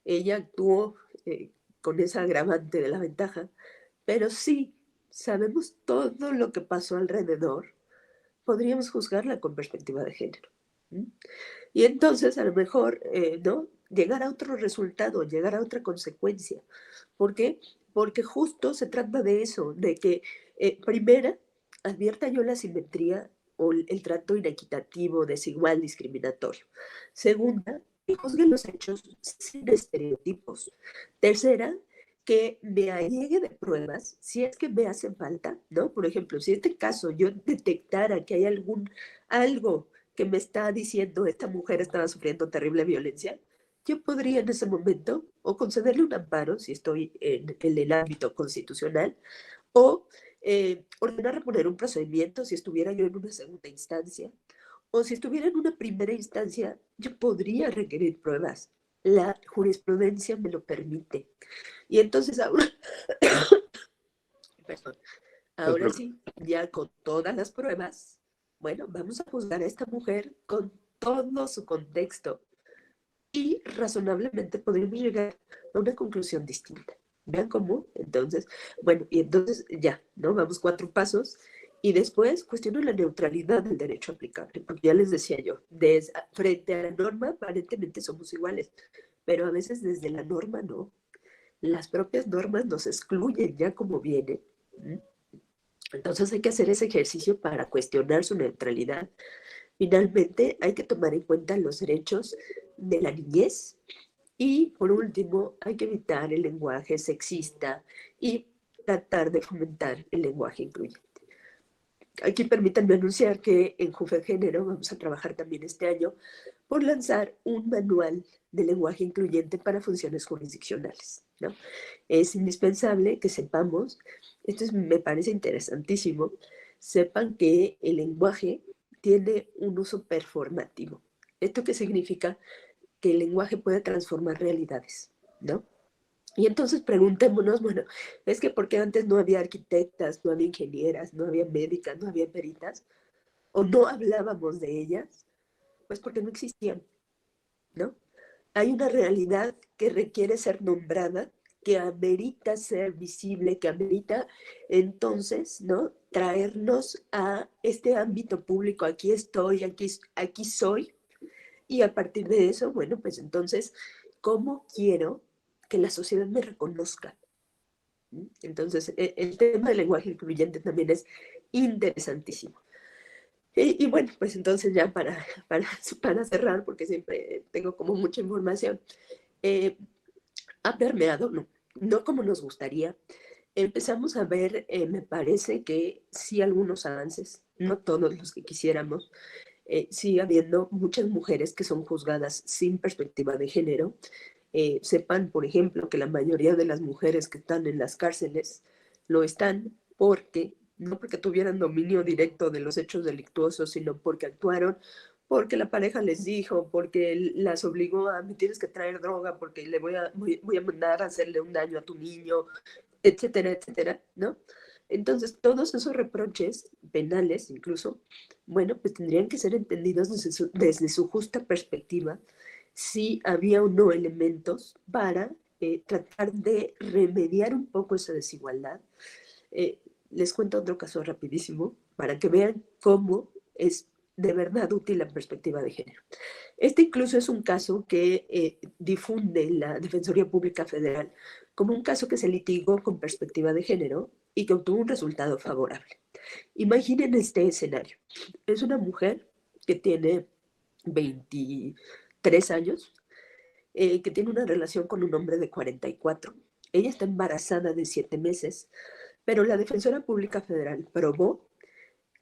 ella actuó con esa agravante de la ventaja, pero sí sabemos todo lo que pasó alrededor, podríamos juzgarla con perspectiva de género. ¿Mm? Y entonces a lo mejor, ¿no?, llegar a otro resultado, llegar a otra consecuencia. ¿Por qué? Porque justo se trata de eso, de que primera, advierta yo la simetría o el trato inequitativo, desigual, discriminatorio. Segunda, que juzgue los hechos sin estereotipos. Tercera, que me allegue de pruebas si es que me hacen falta, ¿no? Por ejemplo, si en este caso yo detectara que hay algo que me está diciendo esta mujer estaba sufriendo terrible violencia, yo podría en ese momento o concederle un amparo si estoy en el ámbito constitucional o ordenar reponer un procedimiento si estuviera yo en una segunda instancia o si estuviera en una primera instancia, yo podría requerir pruebas. La jurisprudencia me lo permite. Y entonces ahora, perdón, ahora sí, ya con todas las pruebas, bueno, vamos a juzgar a esta mujer con todo su contexto y razonablemente podríamos llegar a una conclusión distinta. ¿Vean cómo? Entonces, bueno, y entonces ya, ¿no? Vamos 4 pasos Y después cuestiono la neutralidad del derecho aplicable, porque ya les decía yo, frente a la norma aparentemente somos iguales, pero a veces desde la norma no. Las propias normas nos excluyen ya como viene. Entonces hay que hacer ese ejercicio para cuestionar su neutralidad. Finalmente hay que tomar en cuenta los derechos de la niñez y por último hay que evitar el lenguaje sexista y tratar de fomentar el lenguaje incluyente. Aquí permítanme anunciar que en JUFE Género vamos a trabajar también este año por lanzar un manual de lenguaje incluyente para funciones jurisdiccionales, ¿no? Es indispensable que sepamos, me parece interesantísimo, sepan que el lenguaje tiene un uso performativo. ¿Esto qué significa? Que el lenguaje puede transformar realidades, ¿no? Y entonces preguntémonos, bueno, es que ¿por qué antes no había arquitectas, no había ingenieras, no había médicas, no había peritas? ¿O no hablábamos de ellas? Pues porque no existían, ¿no? Hay una realidad que requiere ser nombrada, que amerita ser visible, que amerita entonces, ¿no? Traernos a este ámbito público, aquí estoy, aquí soy, y a partir de eso, bueno, pues entonces, ¿cómo quiero que la sociedad me reconozca? Entonces, el tema del lenguaje incluyente también es interesantísimo. Y bueno, pues entonces ya para cerrar, porque siempre tengo como mucha información, ha permeado, no como nos gustaría. Empezamos a ver, me parece que sí algunos avances, no todos los que quisiéramos. Sigue habiendo muchas mujeres que son juzgadas sin perspectiva de género. Sepan, por ejemplo, que la mayoría de las mujeres que están en las cárceles lo están no porque tuvieran dominio directo de los hechos delictuosos, sino porque actuaron, porque la pareja les dijo, porque las obligó a, me tienes que traer droga, porque voy a mandar a hacerle un daño a tu niño, etcétera, etcétera, ¿no? Entonces, todos esos reproches penales, incluso, bueno, pues tendrían que ser entendidos desde su justa perspectiva, si había o no elementos para tratar de remediar un poco esa desigualdad. Eh, Les cuento otro caso rapidísimo para que vean cómo es de verdad útil la perspectiva de género. Este incluso es un caso que difunde la Defensoría Pública Federal como un caso que se litigó con perspectiva de género y que obtuvo un resultado favorable. Imaginen este escenario. Es una mujer que tiene 23 años, que tiene una relación con un hombre de 44. Ella está embarazada de 7 meses, pero la Defensora Pública Federal probó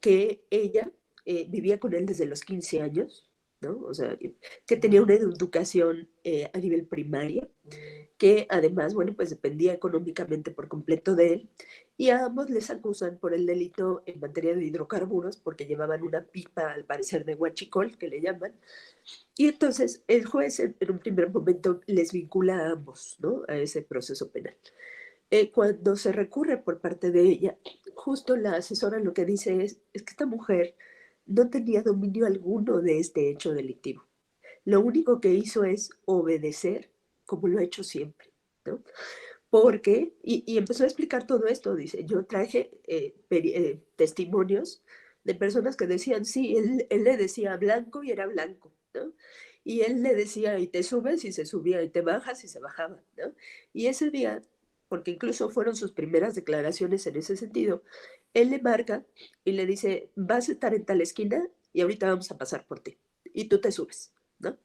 que ella vivía con él desde los 15 años, ¿no? O sea, que tenía una educación a nivel primaria, que además, bueno, pues dependía económicamente por completo de él, y a ambos les acusan por el delito en materia de hidrocarburos, porque llevaban una pipa, al parecer, de huachicol, que le llaman, y entonces el juez en un primer momento les vincula a ambos, ¿no? A ese proceso penal. Cuando se recurre por parte de ella, justo la asesora lo que dice es que esta mujer no tenía dominio alguno de este hecho delictivo. Lo único que hizo es obedecer como lo ha hecho siempre, ¿no? Porque, y empezó a explicar todo esto, dice, yo traje testimonios de personas que decían, sí, él le decía blanco y era blanco, ¿no? Y él le decía, y te subes y se subía, y te bajas y se bajaba, ¿no? Y ese día, porque incluso fueron sus primeras declaraciones en ese sentido, él le marca y le dice, vas a estar en tal esquina y ahorita vamos a pasar por ti, y tú te subes, ¿no?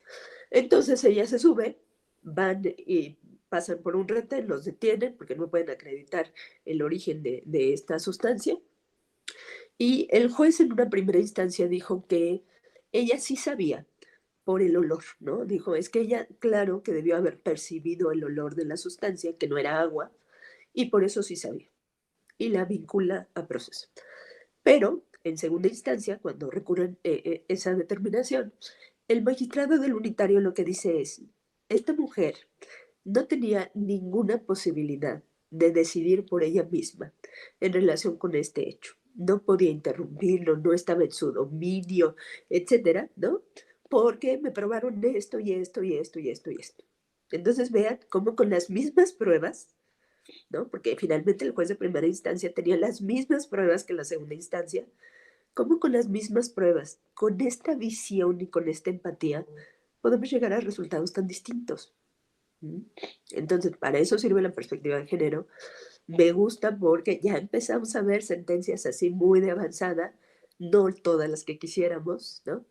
Entonces ella se sube, van y pasan por un retén, los detienen porque no pueden acreditar el origen de esta sustancia. Y el juez en una primera instancia dijo que ella sí sabía por el olor, ¿no? Dijo, es que ella, claro que debió haber percibido el olor de la sustancia, que no era agua, y por eso sí sabía. Y la vincula a proceso. Pero, en segunda instancia, cuando recurren esa determinación, el magistrado del unitario lo que dice es, esta mujer no tenía ninguna posibilidad de decidir por ella misma en relación con este hecho. No podía interrumpirlo, no estaba en su dominio, etcétera, ¿no? Porque me probaron esto y esto y esto y esto y esto. Entonces vean cómo con las mismas pruebas ¿no? Porque finalmente el juez de primera instancia tenía las mismas pruebas que la segunda instancia. ¿Cómo con las mismas pruebas, con esta visión y con esta empatía, podemos llegar a resultados tan distintos? ¿Mm? Entonces, para eso sirve la perspectiva de género. Me gusta porque ya empezamos a ver sentencias así muy de avanzada, no todas las que quisiéramos, ¿no?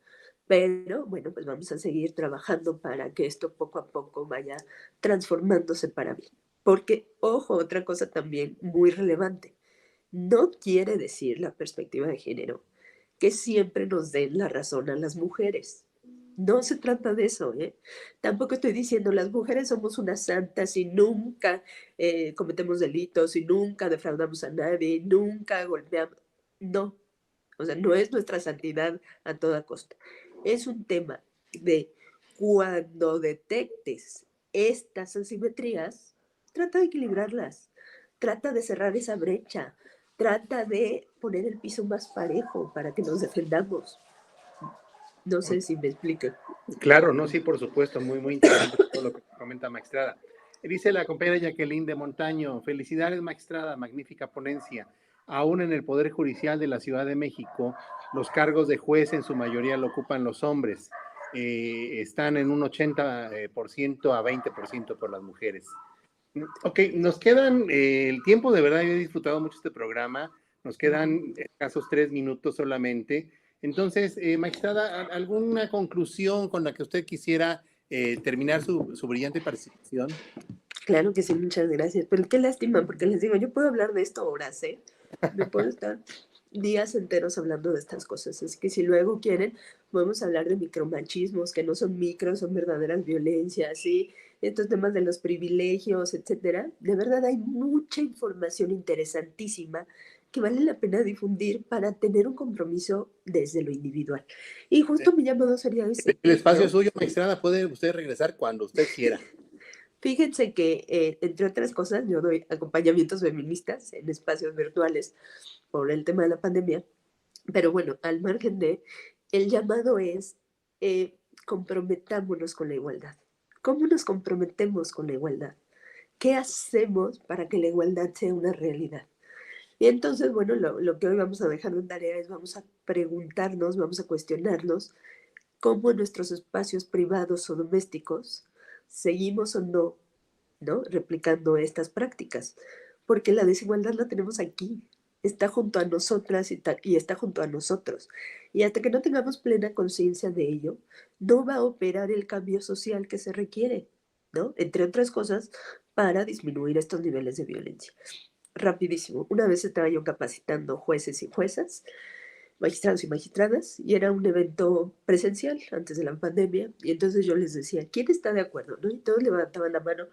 Pero bueno, pues vamos a seguir trabajando para que esto poco a poco vaya transformándose para bien. Porque, ojo, otra cosa también muy relevante, no quiere decir la perspectiva de género que siempre nos den la razón a las mujeres. No se trata de eso, ¿eh? Tampoco estoy diciendo las mujeres somos unas santas y nunca cometemos delitos y nunca defraudamos a nadie, nunca golpeamos. No, o sea, no es nuestra santidad a toda costa. Es un tema de cuando detectes estas asimetrías, trata de equilibrarlas, trata de cerrar esa brecha, trata de poner el piso más parejo para que nos defendamos. No sé si me explico. Claro, no, sí, por supuesto, muy, muy interesante todo lo que comenta Maestrada. Dice la compañera Jacqueline de Montaño, felicidades Maestrada, magnífica ponencia. Aún en el Poder Judicial de la Ciudad de México, los cargos de juez en su mayoría lo ocupan los hombres. Están en un 80% a 20% por las mujeres. Ok, nos quedan el tiempo, de verdad, yo he disfrutado mucho este programa, nos quedan escasos 3 minutos solamente. Entonces, magistrada, ¿alguna conclusión con la que usted quisiera terminar su brillante participación? Claro que sí, muchas gracias. Pero qué lástima, porque les digo, yo puedo hablar de esto horas, ¿eh? Me puedo estar días enteros hablando de estas cosas. Así que si luego quieren, podemos hablar de micromachismos, que no son micros, son verdaderas violencias, ¿sí? Estos temas de los privilegios, etcétera. De verdad hay mucha información interesantísima que vale la pena difundir para tener un compromiso desde lo individual. Y justo mi llamado sería ese, El espacio ¿no? es suyo, magistrada, puede usted regresar cuando usted quiera. Fíjense que, entre otras cosas, yo doy acompañamientos feministas en espacios virtuales por el tema de la pandemia, pero bueno, al margen de, el llamado es comprometámonos con la igualdad. ¿Cómo nos comprometemos con la igualdad? ¿Qué hacemos para que la igualdad sea una realidad? Y entonces, bueno, lo que hoy vamos a dejar en tarea es vamos a preguntarnos, vamos a cuestionarnos cómo en nuestros espacios privados o domésticos seguimos o no, ¿no? Replicando estas prácticas, porque la desigualdad la tenemos aquí, está junto a nosotras y está junto a nosotros. Y hasta que no tengamos plena conciencia de ello, no va a operar el cambio social que se requiere, ¿no? Entre otras cosas, para disminuir estos niveles de violencia. Rapidísimo, una vez estaba yo capacitando jueces y juezas, magistrados y magistradas, y era un evento presencial antes de la pandemia, y entonces yo les decía, ¿quién está de acuerdo? ¿No? Y todos levantaban la mano,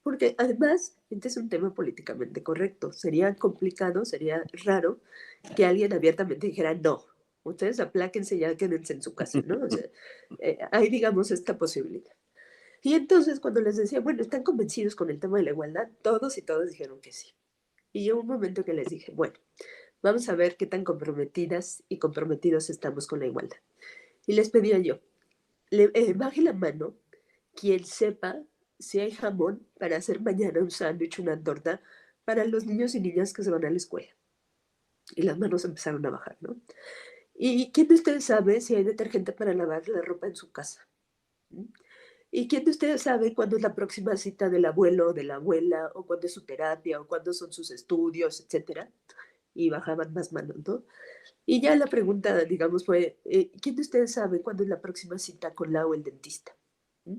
porque además, este es un tema políticamente correcto. Sería complicado, sería raro que alguien abiertamente dijera, no, ustedes apláquense y ya quédense en su casa, ¿no? O sea, hay, digamos, esta posibilidad. Y entonces, cuando les decía, bueno, ¿están convencidos con el tema de la igualdad? Todos y todas dijeron que sí. Y yo un momento que les dije, bueno, vamos a ver qué tan comprometidas y comprometidos estamos con la igualdad. Y les pedía yo, baje la mano quien sepa si hay jamón para hacer mañana un sándwich, una torta para los niños y niñas que se van a la escuela. Y las manos empezaron a bajar, ¿no? ¿Y quién de ustedes sabe si hay detergente para lavar la ropa en su casa? ¿Mm? ¿Y quién de ustedes sabe cuándo es la próxima cita del abuelo o de la abuela, o cuándo es su terapia, o cuándo son sus estudios, etcétera? Y bajaban más manos, ¿no? Y ya la pregunta, digamos, fue, ¿quién de ustedes sabe cuándo es la próxima cita con la o el dentista? ¿Mm?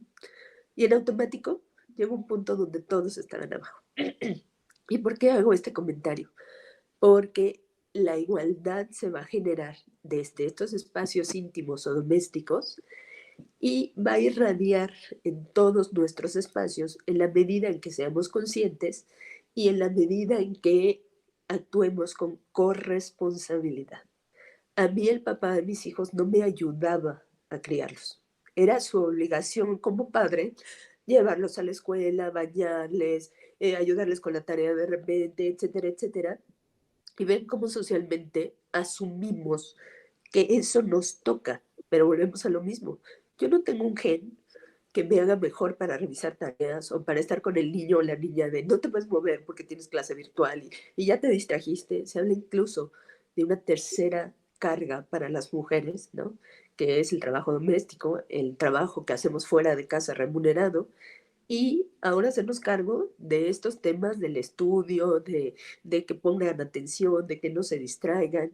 Y en automático llegó un punto donde todos estaban abajo. ¿Y por qué hago este comentario? Porque la igualdad se va a generar desde estos espacios íntimos o domésticos y va a irradiar en todos nuestros espacios en la medida en que seamos conscientes y en la medida en que actuemos con corresponsabilidad. A mí el papá de mis hijos no me ayudaba a criarlos. Era su obligación como padre llevarlos a la escuela, bañarles, ayudarles con la tarea de repente, etcétera, etcétera. Y ven cómo socialmente asumimos que eso nos toca, pero volvemos a lo mismo. Yo no tengo un gen que me haga mejor para revisar tareas o para estar con el niño o la niña de no te puedes mover porque tienes clase virtual y ya te distrajiste. Se habla incluso de una tercera carga para las mujeres, ¿no? Que es el trabajo doméstico, el trabajo que hacemos fuera de casa remunerado, y ahora hacernos cargo de estos temas del estudio, de que pongan atención, de que no se distraigan.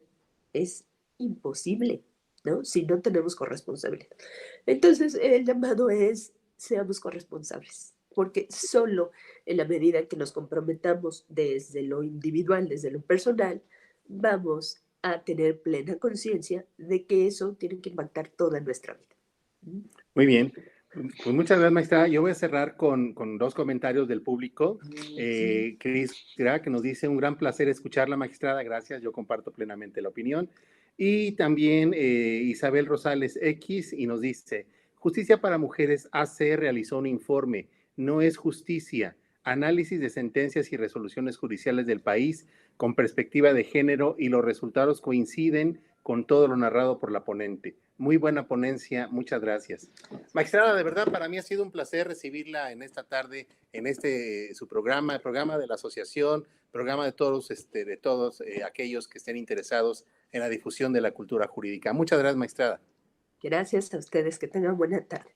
Es imposible, ¿no? Si no tenemos corresponsabilidad. Entonces, el llamado es, seamos corresponsables, porque solo en la medida que nos comprometamos desde lo individual, desde lo personal, vamos a tener plena conciencia de que eso tiene que impactar toda nuestra vida. Muy bien. Pues muchas gracias, maestra. Yo voy a cerrar con dos comentarios del público. Cris, que nos dice, un gran placer escucharla, magistrada. Gracias, yo comparto plenamente la opinión. Y también Isabel Rosales X y nos dice, Justicia para Mujeres AC realizó un informe, no es justicia, análisis de sentencias y resoluciones judiciales del país con perspectiva de género y los resultados coinciden con todo lo narrado por la ponente. Muy buena ponencia, muchas gracias. Magistrada, de verdad, para mí ha sido un placer recibirla en esta tarde, en su programa, el programa de la asociación, programa de todos aquellos que estén interesados en la difusión de la cultura jurídica. Muchas gracias, magistrada. Gracias a ustedes, que tengan buena tarde.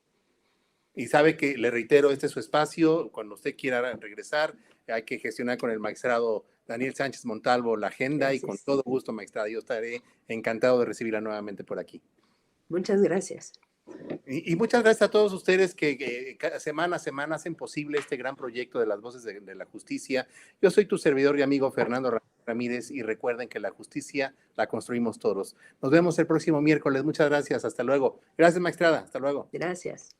Y sabe que, le reitero, este es su espacio, cuando usted quiera regresar, hay que gestionar con el magistrado Daniel Sánchez Montalvo la agenda. Gracias. Y con todo gusto, magistrada, yo estaré encantado de recibirla nuevamente por aquí. Muchas gracias. Y muchas gracias a todos ustedes que semana a semana hacen posible este gran proyecto de las voces de la justicia. Yo soy tu servidor y amigo Fernando Ramírez y recuerden que la justicia la construimos todos. Nos vemos el próximo miércoles. Muchas gracias. Hasta luego. Gracias, magistrada. Hasta luego. Gracias.